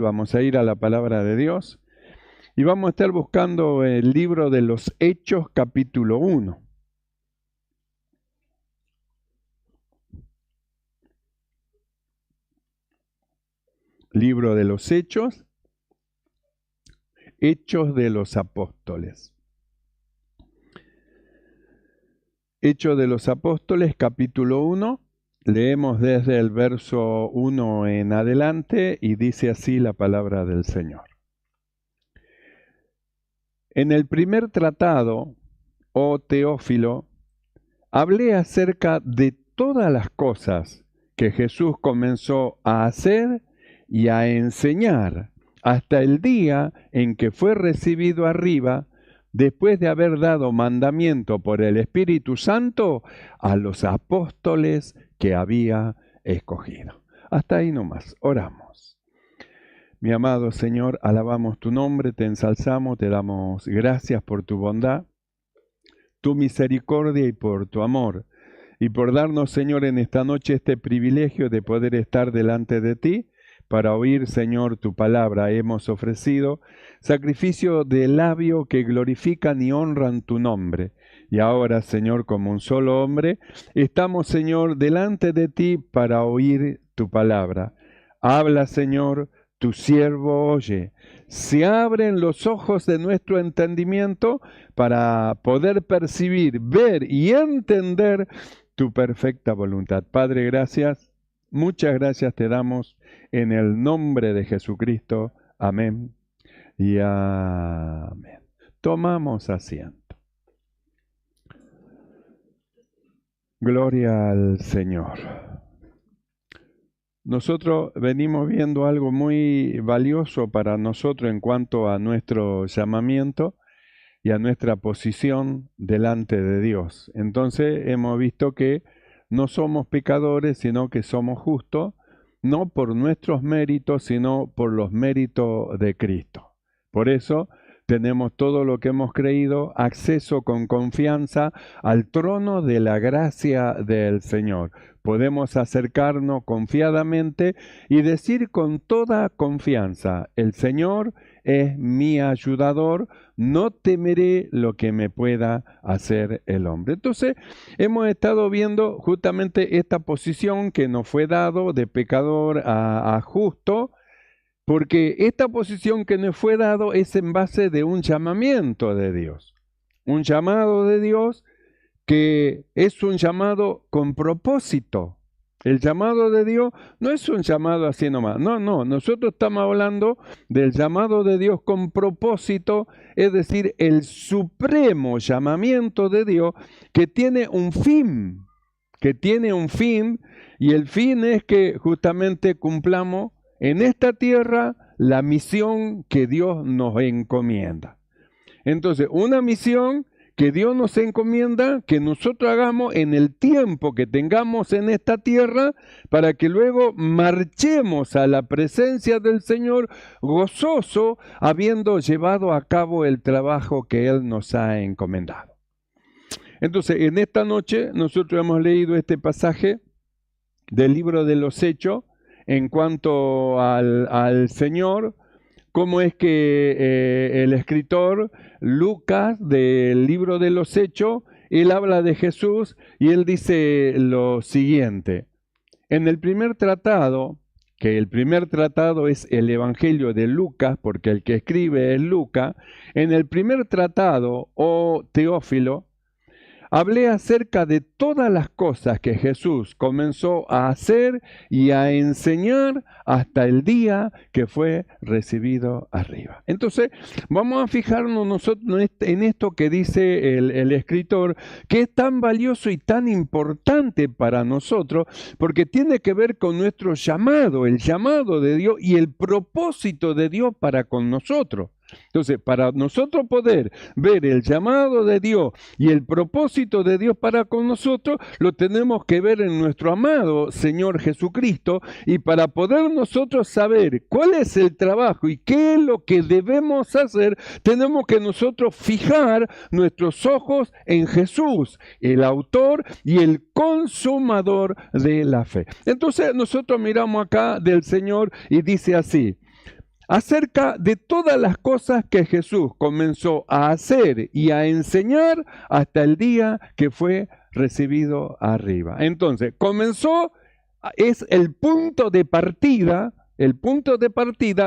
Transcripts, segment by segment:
Vamos a ir a la palabra de Dios y vamos a estar buscando el libro de los Hechos, capítulo 1. Libro de los Hechos, Hechos de los Apóstoles. Hechos de los Apóstoles, capítulo 1. Leemos desde el verso 1 en adelante y dice así la palabra del Señor. En el primer tratado, oh Teófilo, hablé acerca de todas las cosas que Jesús comenzó a hacer y a enseñar hasta el día en que fue recibido arriba, después de haber dado mandamiento por el Espíritu Santo a los apóstoles que había escogido. Hasta ahí nomás, oramos. Mi amado Señor, alabamos tu nombre, te ensalzamos, te damos gracias por tu bondad, tu misericordia y por tu amor, y por darnos, Señor, en esta noche este privilegio de poder estar delante de ti, para oír, Señor, tu palabra. Hemos ofrecido sacrificio de labio que glorifican y honran tu nombre. Y ahora, Señor, como un solo hombre, estamos, Señor, delante de ti para oír tu palabra. Habla, Señor, tu siervo oye. Se abren los ojos de nuestro entendimiento para poder percibir, ver y entender tu perfecta voluntad. Padre, gracias. Muchas gracias te damos en el nombre de Jesucristo. Amén y amén. Tomamos asiento. Gloria al Señor. Nosotros venimos viendo algo muy valioso para nosotros en cuanto a nuestro llamamiento y a nuestra posición delante de Dios. Entonces hemos visto que no somos pecadores, sino que somos justos, no por nuestros méritos, sino por los méritos de Cristo. Por eso tenemos todo lo que hemos creído, acceso con confianza al trono de la gracia del Señor. Podemos acercarnos confiadamente y decir con toda confianza, el Señor es mi ayudador, no temeré lo que me pueda hacer el hombre. Entonces, hemos estado viendo justamente esta posición que nos fue dado de pecador a justo, porque esta posición que nos fue dado es en base de un llamamiento de Dios. Un llamado de Dios que es un llamado con propósito. El llamado de Dios no es un llamado así nomás. No, nosotros estamos hablando del llamado de Dios con propósito, es decir, el supremo llamamiento de Dios que tiene un fin, y el fin es que justamente cumplamos en esta tierra la misión que Dios nos encomienda. Entonces, una misión que Dios nos encomienda que nosotros hagamos en el tiempo que tengamos en esta tierra para que luego marchemos a la presencia del Señor gozoso, habiendo llevado a cabo el trabajo que Él nos ha encomendado. Entonces, en esta noche nosotros hemos leído este pasaje del libro de los Hechos en cuanto al Señor. Cómo es que el escritor Lucas del libro de los Hechos, él habla de Jesús y él dice lo siguiente. En el primer tratado, que el primer tratado es el Evangelio de Lucas, porque el que escribe es Lucas, en el primer tratado, oh Teófilo, hablé acerca de todas las cosas que Jesús comenzó a hacer y a enseñar hasta el día que fue recibido arriba. Entonces, vamos a fijarnos nosotros en esto que dice el escritor, que es tan valioso y tan importante para nosotros, porque tiene que ver con nuestro llamado, el llamado de Dios y el propósito de Dios para con nosotros. Entonces, para nosotros poder ver el llamado de Dios y el propósito de Dios para con nosotros, lo tenemos que ver en nuestro amado Señor Jesucristo, y para poder nosotros saber cuál es el trabajo y qué es lo que debemos hacer, tenemos que nosotros fijar nuestros ojos en Jesús, el autor y el consumador de la fe. Entonces, nosotros miramos acá del Señor y dice así: acerca de todas las cosas que Jesús comenzó a hacer y a enseñar hasta el día que fue recibido arriba. Entonces, comenzó, es el punto de partida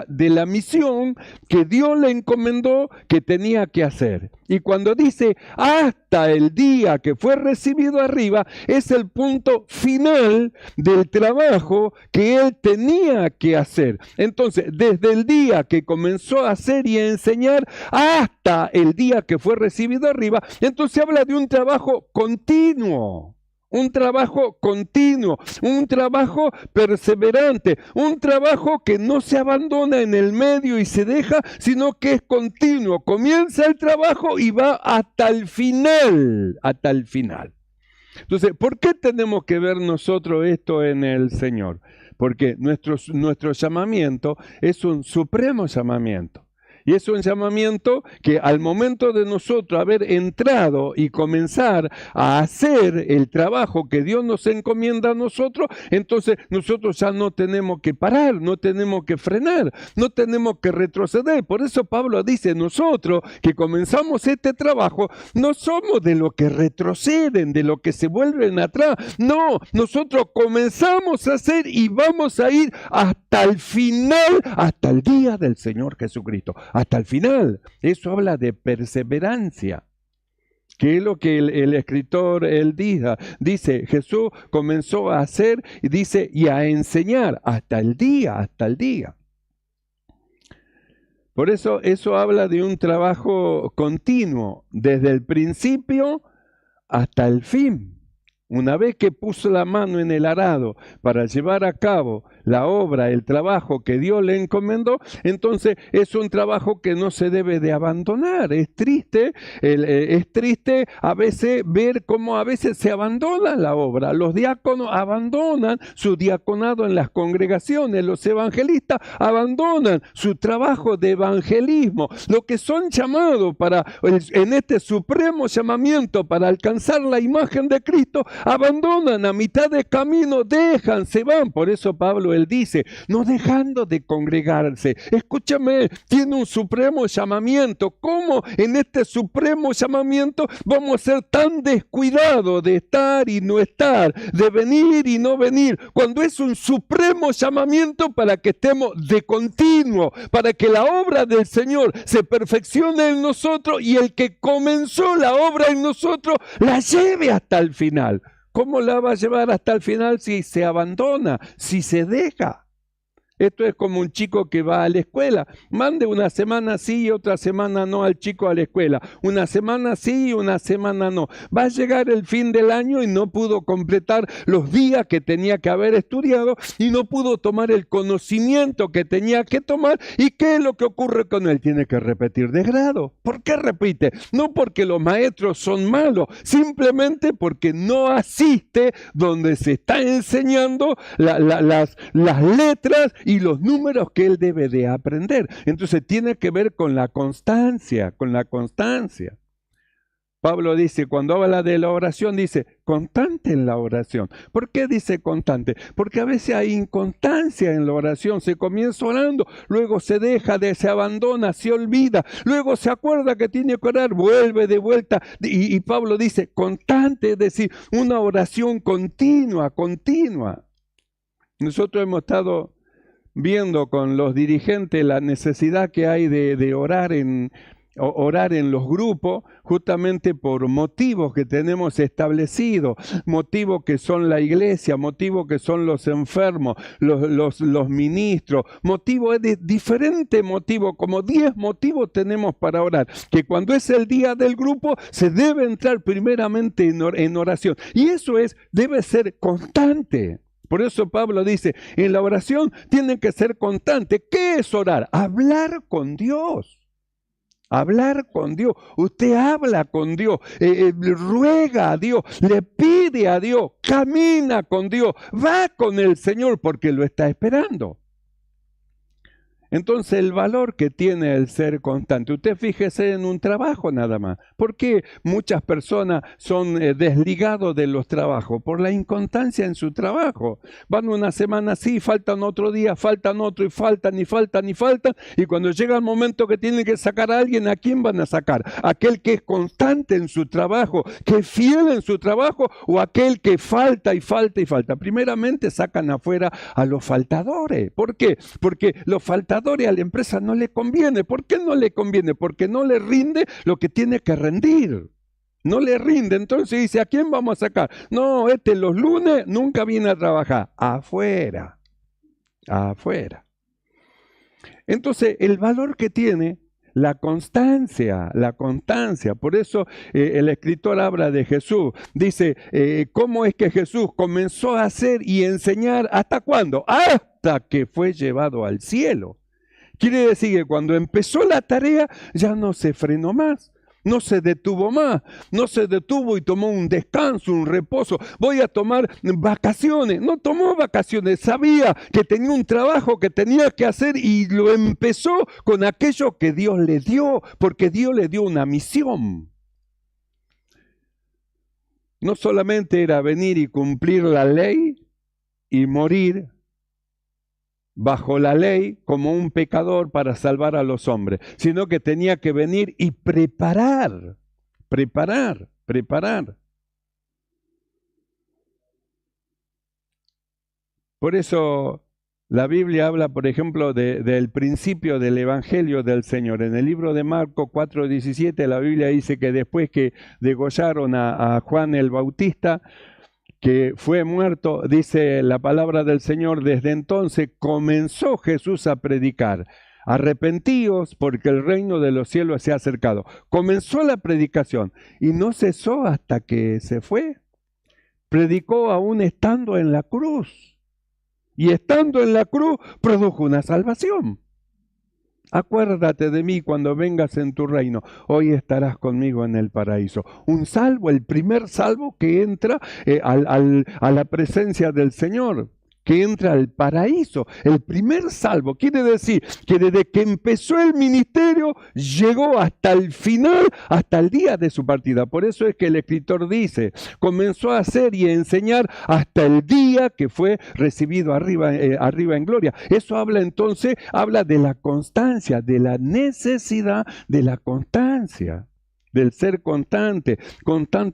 de la misión que Dios le encomendó que tenía que hacer. Y cuando dice hasta el día que fue recibido arriba, es el punto final del trabajo que él tenía que hacer. Entonces, desde el día que comenzó a hacer y a enseñar hasta el día que fue recibido arriba, entonces habla de un trabajo continuo. Un trabajo continuo, un trabajo perseverante, un trabajo que no se abandona en el medio y se deja, sino que es continuo. Comienza el trabajo y va hasta el final, hasta el final. Entonces, ¿por qué tenemos que ver nosotros esto en el Señor? Porque nuestro llamamiento es un supremo llamamiento. Y es un llamamiento que al momento de nosotros haber entrado y comenzar a hacer el trabajo que Dios nos encomienda a nosotros, entonces nosotros ya no tenemos que parar, no tenemos que frenar, no tenemos que retroceder. Por eso Pablo dice, nosotros que comenzamos este trabajo, no somos de los que retroceden, de los que se vuelven atrás. No, nosotros comenzamos a hacer y vamos a ir hasta el final, hasta el día del Señor Jesucristo. Hasta el final. Eso habla de perseverancia, que es lo que el escritor él dice, Jesús comenzó a hacer y dice, y a enseñar hasta el día, hasta el día. Por eso habla de un trabajo continuo, desde el principio hasta el fin. Una vez que puso la mano en el arado para llevar a cabo la obra, el trabajo que Dios le encomendó, entonces es un trabajo que no se debe de abandonar. Es triste a veces ver cómo a veces se abandona la obra. Los diáconos abandonan su diaconado en las congregaciones, los evangelistas abandonan su trabajo de evangelismo. Lo que son llamados en este supremo llamamiento para alcanzar la imagen de Cristo, abandonan a mitad de camino, dejan, se van. Por eso Pablo él dice, no dejando de congregarse. Escúchame, tiene un supremo llamamiento. ¿Cómo en este supremo llamamiento vamos a ser tan descuidados de estar y no estar, de venir y no venir, cuando es un supremo llamamiento para que estemos de continuo, para que la obra del Señor se perfeccione en nosotros y el que comenzó la obra en nosotros la lleve hasta el final? ¿Cómo la va a llevar hasta el final si se abandona, si se deja? Esto es como un chico que va a la escuela. Mande una semana sí y otra semana no al chico a la escuela. Una semana sí y una semana no. Va a llegar el fin del año y no pudo completar los días que tenía que haber estudiado y no pudo tomar el conocimiento que tenía que tomar. ¿Y qué es lo que ocurre con él? Tiene que repetir de grado. ¿Por qué repite? No porque los maestros son malos, simplemente porque no asiste donde se está enseñando las letras y los números que él debe de aprender. Entonces tiene que ver con la constancia, con la constancia. Pablo dice, cuando habla de la oración, dice, constante en la oración. ¿Por qué dice constante? Porque a veces hay inconstancia en la oración. Se comienza orando, luego se deja, se abandona, se olvida, luego se acuerda que tiene que orar, vuelve de vuelta. Y Pablo dice, constante, es decir, una oración continua, continua. Nosotros hemos estado viendo con los dirigentes la necesidad que hay de orar en los grupos, justamente por motivos que tenemos establecidos, motivos que son la iglesia, motivos que son los enfermos, los ministros, motivos de diferentes motivos, como 10 motivos tenemos para orar, que cuando es el día del grupo se debe entrar primeramente en oración, y eso debe ser constante. Por eso Pablo dice, en la oración tiene que ser constante. ¿Qué es orar? Hablar con Dios. Hablar con Dios. Usted habla con Dios, ruega a Dios, le pide a Dios, camina con Dios, va con el Señor porque lo está esperando. Entonces el valor que tiene el ser constante, usted fíjese en un trabajo nada más. ¿Por qué muchas personas son desligados de los trabajos? Por la inconstancia en su trabajo. Van una semana así, faltan otro día, faltan otro y faltan y faltan y faltan. Y cuando llega el momento que tienen que sacar a alguien, ¿a quién van a sacar? ¿Aquel que es constante en su trabajo, que es fiel en su trabajo, o aquel que falta y falta y falta? Primeramente sacan afuera a los faltadores. ¿Por qué? Porque los faltadores a la empresa no le conviene. ¿Por qué no le conviene? Porque no le rinde lo que tiene que rendir. No le rinde. Entonces dice, ¿a quién vamos a sacar? No, los lunes nunca viene a trabajar. Afuera. Afuera. Entonces, el valor que tiene la constancia. Por eso el escritor habla de Jesús. Dice, ¿cómo es que Jesús comenzó a hacer y enseñar? ¿Hasta cuándo? Hasta que fue llevado al cielo. Quiere decir que cuando empezó la tarea ya no se frenó más, no se detuvo más, no se detuvo y tomó un descanso, un reposo. Voy a tomar vacaciones. No tomó vacaciones, sabía que tenía un trabajo que tenía que hacer y lo empezó con aquello que Dios le dio, porque Dios le dio una misión. No solamente era venir y cumplir la ley y morir bajo la ley como un pecador para salvar a los hombres, sino que tenía que venir y preparar. Por eso la Biblia habla, por ejemplo, del principio del Evangelio del Señor. En el libro de Marcos 4:17, la Biblia dice que después que degollaron a Juan el Bautista, que fue muerto, dice la palabra del Señor, desde entonces comenzó Jesús a predicar. Arrepentíos porque el reino de los cielos se ha acercado. Comenzó la predicación y no cesó hasta que se fue. Predicó aún estando en la cruz. Y estando en la cruz produjo una salvación. Acuérdate de mí cuando vengas en tu reino. Hoy estarás conmigo en el paraíso. Un salvo, el primer salvo que entra a la presencia del Señor, que entra al paraíso. El primer salvo quiere decir que desde que empezó el ministerio llegó hasta el final, hasta el día de su partida. Por eso es que el escritor dice, comenzó a hacer y a enseñar hasta el día que fue recibido arriba en gloria. Eso habla entonces, habla de la constancia, de la necesidad de la constancia. Del ser constante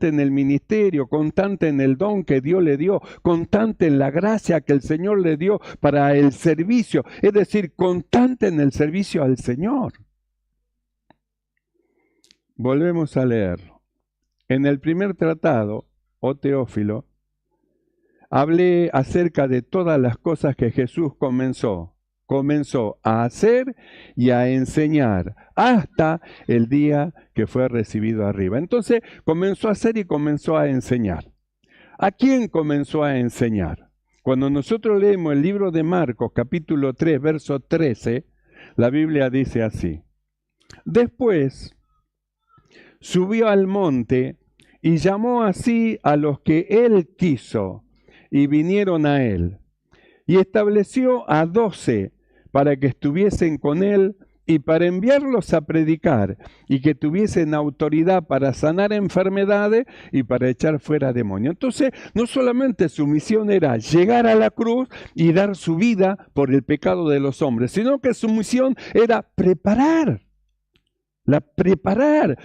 en el ministerio, constante en el don que Dios le dio, constante en la gracia que el Señor le dio para el servicio, es decir, constante en el servicio al Señor. Volvemos a leer. En el primer tratado, oh Teófilo, hablé acerca de todas las cosas que Jesús comenzó a hacer y a enseñar hasta el día que fue recibido arriba. Entonces comenzó a hacer y comenzó a enseñar. ¿A quién comenzó a enseñar? Cuando nosotros leemos el libro de Marcos, capítulo 3, verso 13, la Biblia dice así: después subió al monte y llamó así a los que él quiso, y vinieron a él. Y estableció a 12 para que estuviesen con él y para enviarlos a predicar, y que tuviesen autoridad para sanar enfermedades y para echar fuera demonios. Entonces, no solamente su misión era llegar a la cruz y dar su vida por el pecado de los hombres, sino que su misión era preparar. Preparar.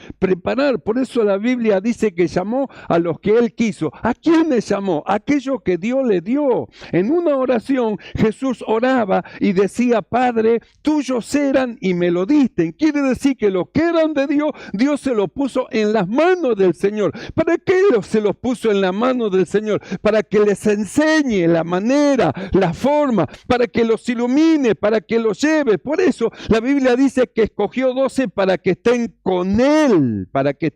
Por eso la Biblia dice que llamó a los que él quiso. ¿A quiénes llamó? Aquello que Dios le dio. En una oración Jesús oraba y decía: Padre, tuyos eran y me lo diste. Quiere decir que los que eran de Dios, Dios se los puso en las manos del Señor. ¿Para qué se los puso en las manos del Señor? Para que les enseñe la manera, la forma, para que los ilumine, para que los lleve. Por eso la Biblia dice que escogió 12 para que estén con él, para que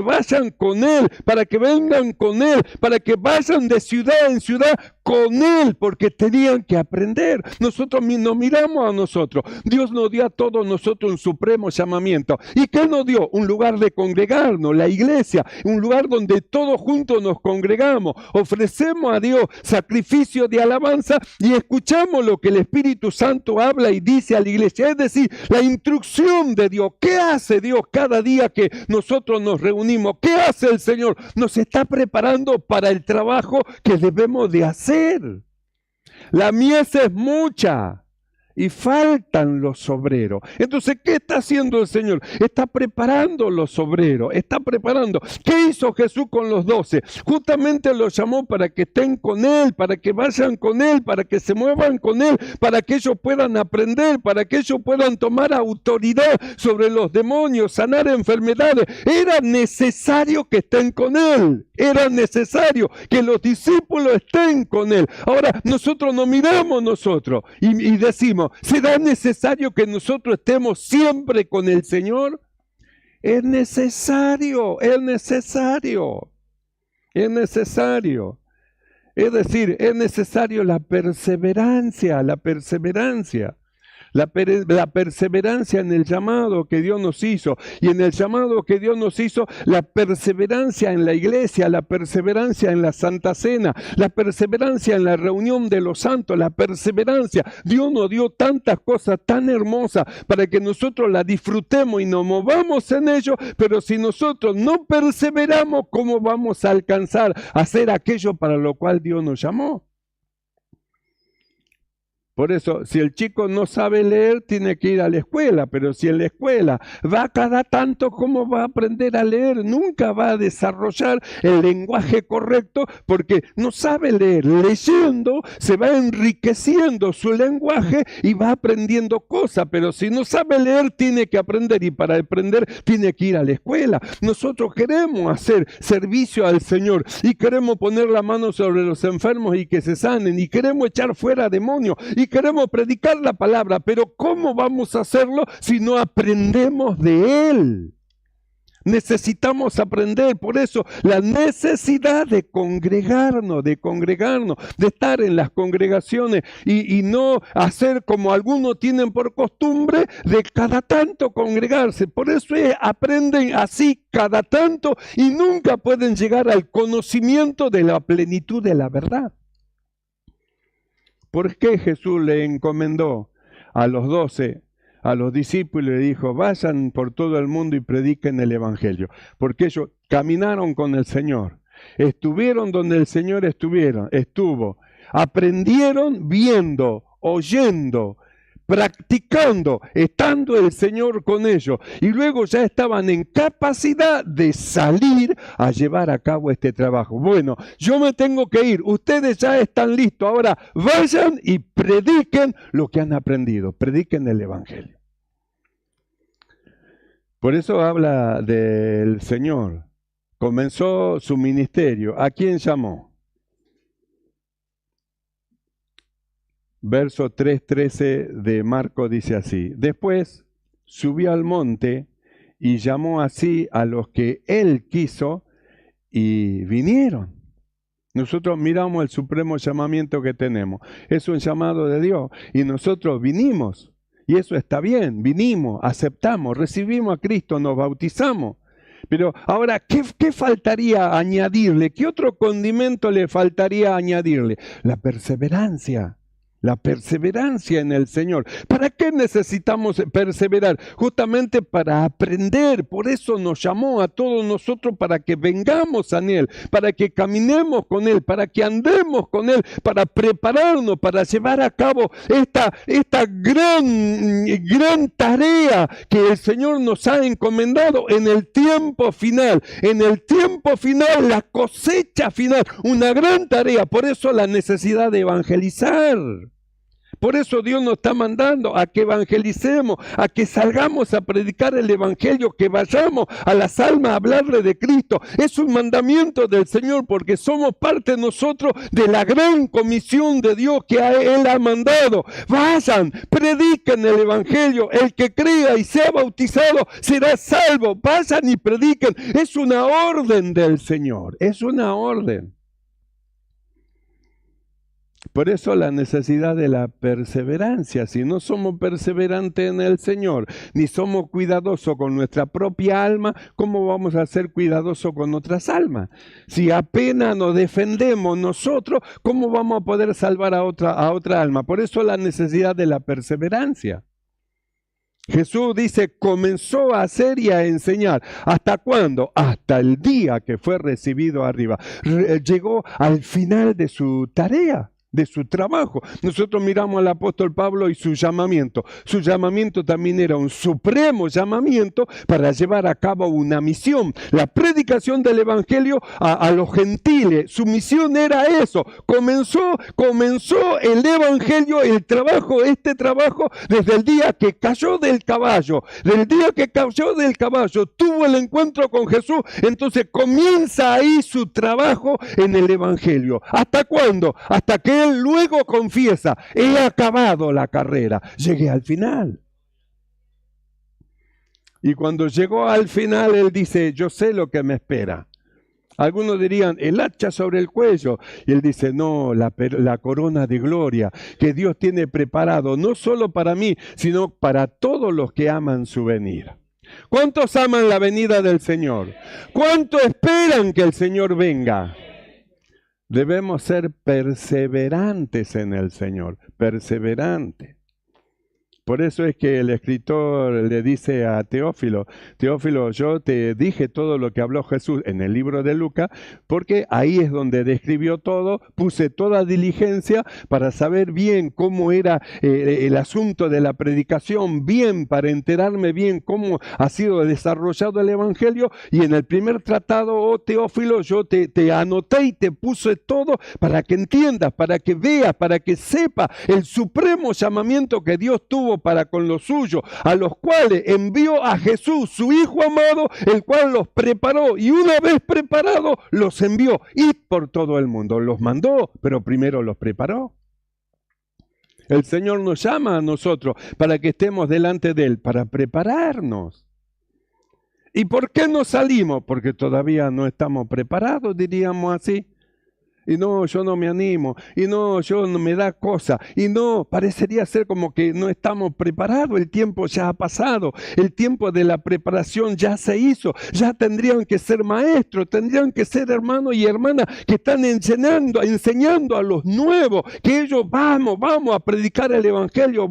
vayan con él, para que vengan con él, para que vayan de ciudad en ciudad con Él, porque tenían que aprender. Nosotros nos miramos a nosotros. Dios nos dio a todos nosotros un supremo llamamiento. ¿Y qué nos dio? Un lugar de congregarnos, la iglesia, un lugar donde todos juntos nos congregamos, ofrecemos a Dios sacrificio de alabanza y escuchamos lo que el Espíritu Santo habla y dice a la iglesia. Es decir, la instrucción de Dios. ¿Qué hace Dios cada día que nosotros nos reunimos? ¿Qué hace el Señor? Nos está preparando para el trabajo que debemos de hacer. La mies es mucha y faltan los obreros. Entonces, ¿qué está haciendo el Señor? Está preparando los obreros, está preparando. ¿Qué hizo Jesús con los 12? Justamente los llamó para que estén con Él, para que vayan con Él, para que se muevan con Él, para que ellos puedan aprender, para que ellos puedan tomar autoridad sobre los demonios, sanar enfermedades. Era necesario que estén con Él. Era necesario que los discípulos estén con Él. Ahora, nosotros nos miramos nosotros y decimos, ¿será necesario que nosotros estemos siempre con el Señor? Es necesario, es necesario, es necesario. Es decir, es necesario la perseverancia, la perseverancia. La perseverancia en el llamado que Dios nos hizo. Y en el llamado que Dios nos hizo, la perseverancia en la iglesia, la perseverancia en la Santa Cena, la perseverancia en la reunión de los santos, la perseverancia. Dios nos dio tantas cosas tan hermosas para que nosotros la disfrutemos y nos movamos en ello, pero si nosotros no perseveramos, ¿cómo vamos a alcanzar a hacer aquello para lo cual Dios nos llamó? Por eso, si el chico no sabe leer, tiene que ir a la escuela, pero si en la escuela va cada tanto, ¿cómo va a aprender a leer? Nunca va a desarrollar el lenguaje correcto porque no sabe leer. Leyendo se va enriqueciendo su lenguaje y va aprendiendo cosas, pero si no sabe leer, tiene que aprender y para aprender tiene que ir a la escuela. Nosotros queremos hacer servicio al Señor y queremos poner la mano sobre los enfermos y que se sanen y queremos echar fuera demonios y queremos predicar la palabra, pero ¿cómo vamos a hacerlo si no aprendemos de Él? Necesitamos aprender, por eso la necesidad de congregarnos, de estar en las congregaciones y no hacer como algunos tienen por costumbre de cada tanto congregarse. Por eso aprenden así cada tanto y nunca pueden llegar al conocimiento de la plenitud de la verdad. ¿Por qué Jesús le encomendó a los 12, a los discípulos, y le dijo, vayan por todo el mundo y prediquen el Evangelio? Porque ellos caminaron con el Señor, estuvieron donde el Señor estuvo, aprendieron viendo, oyendo, practicando, estando el Señor con ellos, y luego ya estaban en capacidad de salir a llevar a cabo este trabajo. Bueno, yo me tengo que ir, ustedes ya están listos, ahora vayan y prediquen lo que han aprendido, prediquen el Evangelio. Por eso habla del Señor, comenzó su ministerio. ¿A quién llamó? Verso 3:13 de Marcos dice así: después subió al monte y llamó así a los que él quiso y vinieron. Nosotros miramos el supremo llamamiento que tenemos. Es un llamado de Dios y nosotros vinimos. Y eso está bien, vinimos, aceptamos, recibimos a Cristo, nos bautizamos. Pero ahora, ¿qué faltaría añadirle? ¿Qué otro condimento le faltaría añadirle? La perseverancia. La perseverancia en el Señor. ¿Para qué necesitamos perseverar? Justamente para aprender. Por eso nos llamó a todos nosotros para que vengamos a Él, para que caminemos con Él, para que andemos con Él, para prepararnos, para llevar a cabo esta gran tarea que el Señor nos ha encomendado en el tiempo final. En el tiempo final, la cosecha final, una gran tarea. Por eso la necesidad de evangelizar. Por eso Dios nos está mandando a que evangelicemos, a que salgamos a predicar el Evangelio, que vayamos a las almas a hablarle de Cristo. Es un mandamiento del Señor porque somos parte nosotros de la gran comisión de Dios que Él ha mandado. Vayan, prediquen el Evangelio. El que crea y sea bautizado será salvo. Vayan y prediquen. Es una orden del Señor, es una orden. Por eso la necesidad de la perseverancia. Si no somos perseverantes en el Señor, ni somos cuidadosos con nuestra propia alma, ¿cómo vamos a ser cuidadosos con otras almas? Si apenas nos defendemos nosotros, ¿cómo vamos a poder salvar a otra alma? Por eso la necesidad de la perseverancia. Jesús dice, comenzó a hacer y a enseñar. ¿Hasta cuándo? Hasta el día que fue recibido arriba. Llegó al final de su tarea, de su trabajo. Nosotros miramos al apóstol Pablo y su llamamiento. Su llamamiento también era un supremo llamamiento para llevar a cabo una misión. La predicación del evangelio a los gentiles. Su misión era eso. Comenzó el evangelio, el trabajo, este trabajo, desde el día que cayó del caballo. Del día que cayó del caballo, tuvo el encuentro con Jesús. Entonces comienza ahí su trabajo en el evangelio. ¿Hasta cuándo? Hasta que él luego confiesa, he acabado la carrera, llegué al final. Y cuando llegó al final, él dice, yo sé lo que me espera. Algunos dirían, el hacha sobre el cuello. Y él dice, no, la corona de gloria que Dios tiene preparado, no solo para mí, sino para todos los que aman su venida. ¿Cuántos aman la venida del Señor? ¿Cuántos esperan que el Señor venga? Debemos ser perseverantes en el Señor, perseverantes. Por eso es que el escritor le dice a Teófilo, Teófilo, yo te dije todo lo que habló Jesús en el libro de Lucas, porque ahí es donde describió todo, puse toda diligencia para saber bien cómo era el asunto de la predicación, bien, para enterarme bien cómo ha sido desarrollado el evangelio, y en el primer tratado, oh Teófilo, yo te anoté y te puse todo para que entiendas, para que veas, para que sepas el supremo llamamiento que Dios tuvo para con los suyos, a los cuales envió a Jesús, su Hijo amado, el cual los preparó, y una vez preparados, los envió, y por todo el mundo. Los mandó, pero primero los preparó. El Señor nos llama a nosotros para que estemos delante de Él, para prepararnos. ¿Y por qué no salimos? Porque todavía no estamos preparados, diríamos así. Y no, yo no me animo, y no, yo no me da cosa, y no, parecería ser como que no estamos preparados, el tiempo ya ha pasado, el tiempo de la preparación ya se hizo, ya tendrían que ser maestros, tendrían que ser hermanos y hermanas que están enseñando a los nuevos, que ellos vamos a predicar el evangelio,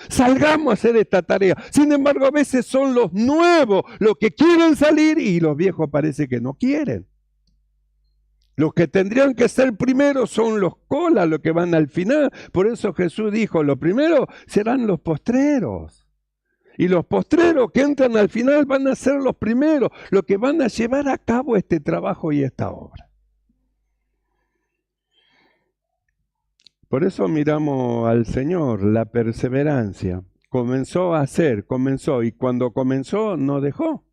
salgamos a hacer esta tarea. Sin embargo, a veces son los nuevos los que quieren salir y los viejos parece que no quieren. Los que tendrían que ser primeros son los colas, los que van al final. Por eso Jesús dijo, lo primero serán los postreros. Y los postreros que entran al final van a ser los primeros, los que van a llevar a cabo este trabajo y esta obra. Por eso miramos al Señor, la perseverancia. Comenzó a hacer, y cuando comenzó no dejó.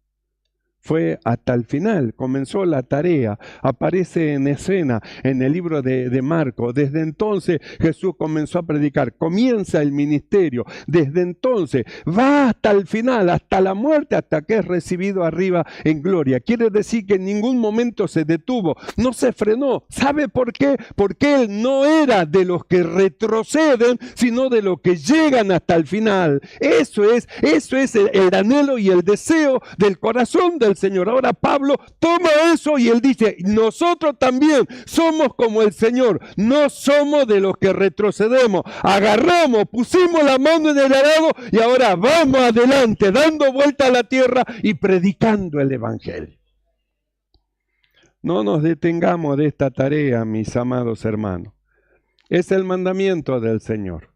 Fue hasta el final, comenzó la tarea, aparece en escena en el libro de Marcos. Desde entonces Jesús comenzó a predicar, comienza el ministerio. Desde entonces va hasta el final, hasta la muerte, hasta que es recibido arriba en gloria. Quiere decir que en ningún momento se detuvo, no se frenó. ¿Sabe por qué? Porque Él no era de los que retroceden, sino de los que llegan hasta el final. Eso es el anhelo y el deseo del corazón del Señor. Ahora Pablo toma eso y él dice, nosotros también somos como el Señor, no somos de los que retrocedemos, agarramos, pusimos la mano en el arado y ahora vamos adelante, dando vuelta a la tierra y predicando el evangelio. No nos detengamos de esta tarea, mis amados hermanos. Es el mandamiento del Señor.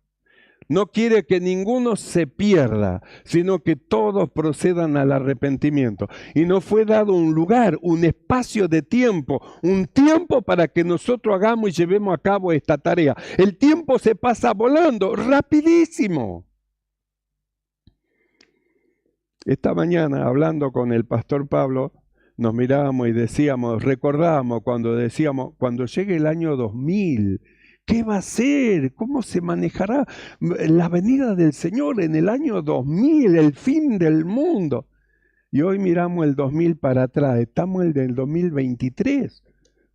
No quiere que ninguno se pierda, sino que todos procedan al arrepentimiento. Y nos fue dado un lugar, un espacio de tiempo, un tiempo para que nosotros hagamos y llevemos a cabo esta tarea. El tiempo se pasa volando, rapidísimo. Esta mañana, hablando con el pastor Pablo, nos mirábamos y recordábamos cuando decíamos, cuando llegue el año 2000, ¿qué va a ser? ¿Cómo se manejará la venida del Señor en el año 2000, el fin del mundo? Y hoy miramos el 2000 para atrás, estamos en el 2023.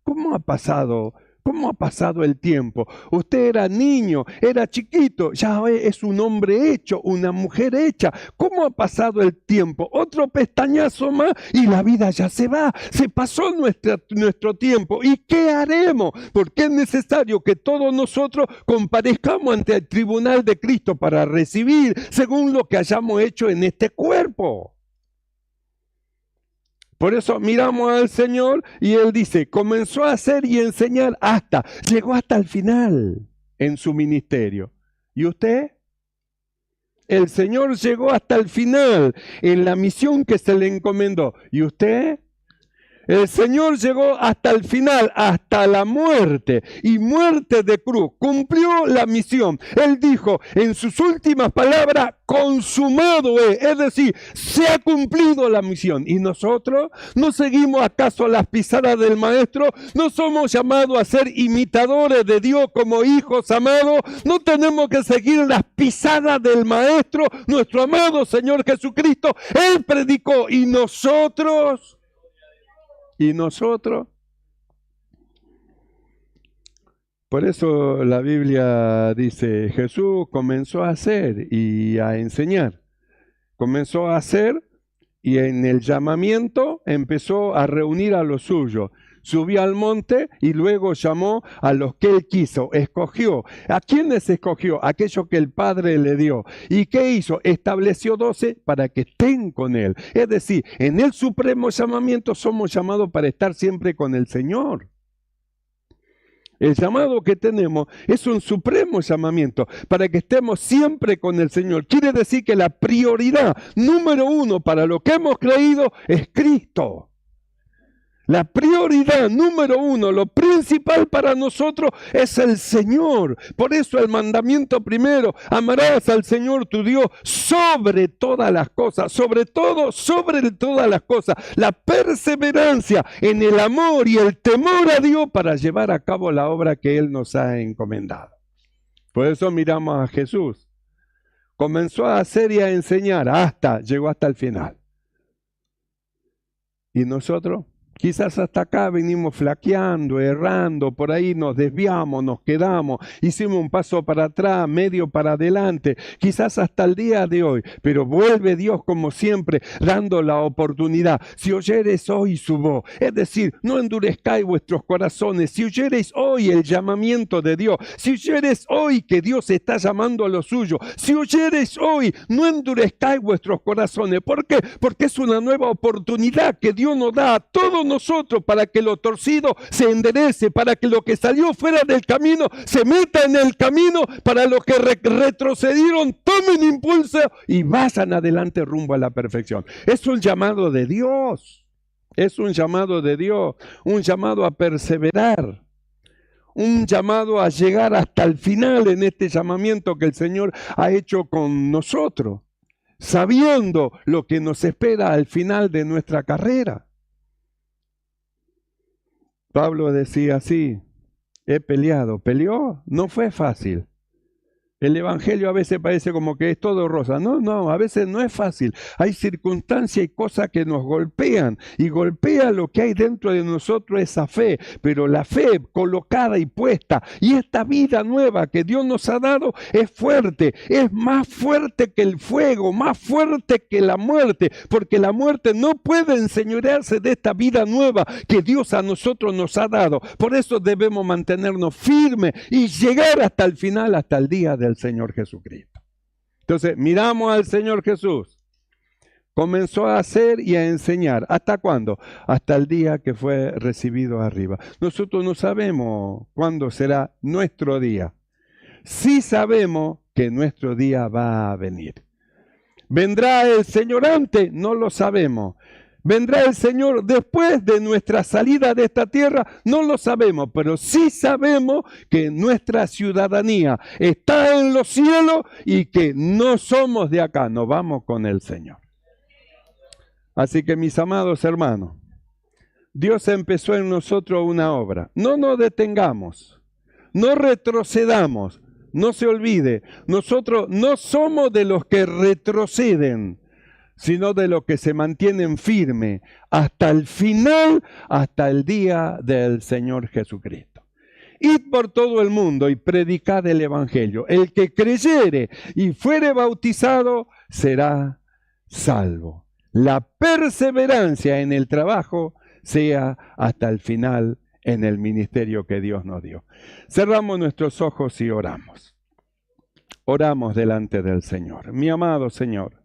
¿Cómo ha pasado ¿cómo ha pasado el tiempo? Usted era niño, era chiquito, ya es un hombre hecho, una mujer hecha. ¿Cómo ha pasado el tiempo? Otro pestañazo más y la vida ya se va. Se pasó nuestro tiempo. ¿Y qué haremos? Porque es necesario que todos nosotros comparezcamos ante el tribunal de Cristo para recibir según lo que hayamos hecho en este cuerpo. Por eso miramos al Señor y Él dice, comenzó a hacer y enseñar llegó hasta el final en su ministerio. ¿Y usted? El Señor llegó hasta el final en la misión que se le encomendó. ¿Y usted? El Señor llegó hasta el final, hasta la muerte y muerte de cruz. Cumplió la misión. Él dijo en sus últimas palabras, consumado es decir, se ha cumplido la misión. ¿Y nosotros no seguimos acaso las pisadas del Maestro? ¿No somos llamados a ser imitadores de Dios como hijos amados? ¿No tenemos que seguir las pisadas del Maestro, nuestro amado Señor Jesucristo? Él predicó y nosotros... Por eso la Biblia dice, Jesús comenzó a hacer y a enseñar. Comenzó a hacer y en el llamamiento empezó a reunir a los suyos. Subió al monte y luego llamó a los que él quiso, escogió. ¿A quiénes escogió? Aquellos que el Padre le dio. ¿Y qué hizo? Estableció 12 para que estén con él. Es decir, en el supremo llamamiento somos llamados para estar siempre con el Señor. El llamado que tenemos es un supremo llamamiento para que estemos siempre con el Señor. Quiere decir que la prioridad número 1 para lo que hemos creído es Cristo. La prioridad número 1, lo principal para nosotros es el Señor. Por eso el mandamiento primero, amarás al Señor tu Dios sobre todas las cosas, sobre todo, sobre todas las cosas. La perseverancia en el amor y el temor a Dios para llevar a cabo la obra que Él nos ha encomendado. Por eso miramos a Jesús. Comenzó a hacer y a enseñar llegó hasta el final. ¿Y nosotros? Quizás hasta acá venimos flaqueando, errando, por ahí nos desviamos, nos quedamos, hicimos un paso para atrás, medio para adelante, quizás hasta el día de hoy, pero vuelve Dios como siempre, dando la oportunidad. Si oyereis hoy su voz, es decir, no endurezcáis vuestros corazones, si oyereis hoy el llamamiento de Dios, si oyereis hoy que Dios está llamando a lo suyo, si oyereis hoy, no endurezcáis vuestros corazones. ¿Por qué? Porque es una nueva oportunidad que Dios nos da a todos nosotros para que lo torcido se enderece, para que lo que salió fuera del camino se meta en el camino, para los que retrocedieron tomen impulso y vayan adelante rumbo a la perfección. Es un llamado de Dios, es un llamado de Dios, un llamado a perseverar, un llamado a llegar hasta el final en este llamamiento que el Señor ha hecho con nosotros, sabiendo lo que nos espera al final de nuestra carrera. Pablo decía así, he peleado. ¿Peleó? No fue fácil. El evangelio a veces parece como que es todo rosa. No, a veces no es fácil. Hay circunstancias y cosas que nos golpean. Y golpea lo que hay dentro de nosotros, esa fe. Pero la fe colocada y puesta. Y esta vida nueva que Dios nos ha dado es fuerte. Es más fuerte que el fuego, más fuerte que la muerte. Porque la muerte no puede enseñorearse de esta vida nueva que Dios a nosotros nos ha dado. Por eso debemos mantenernos firmes y llegar hasta el final, hasta el día del Señor Jesucristo. Entonces, miramos al Señor Jesús. Comenzó a hacer y a enseñar. ¿Hasta cuándo? Hasta el día que fue recibido arriba. Nosotros no sabemos cuándo será nuestro día. Sí sabemos que nuestro día va a venir. ¿Vendrá el Señor antes? No lo sabemos. ¿Vendrá el Señor después de nuestra salida de esta tierra? No lo sabemos, pero sí sabemos que nuestra ciudadanía está en los cielos y que no somos de acá, nos vamos con el Señor. Así que mis amados hermanos, Dios empezó en nosotros una obra. No nos detengamos, no retrocedamos, no se olvide, nosotros no somos de los que retroceden, sino de los que se mantienen firmes hasta el final, hasta el día del Señor Jesucristo. id por todo el mundo y predicad el evangelio. El que creyere y fuere bautizado será salvo. La perseverancia en el trabajo sea hasta el final en el ministerio que Dios nos dio. Cerramos nuestros ojos y oramos. Oramos delante del Señor. Mi amado Señor,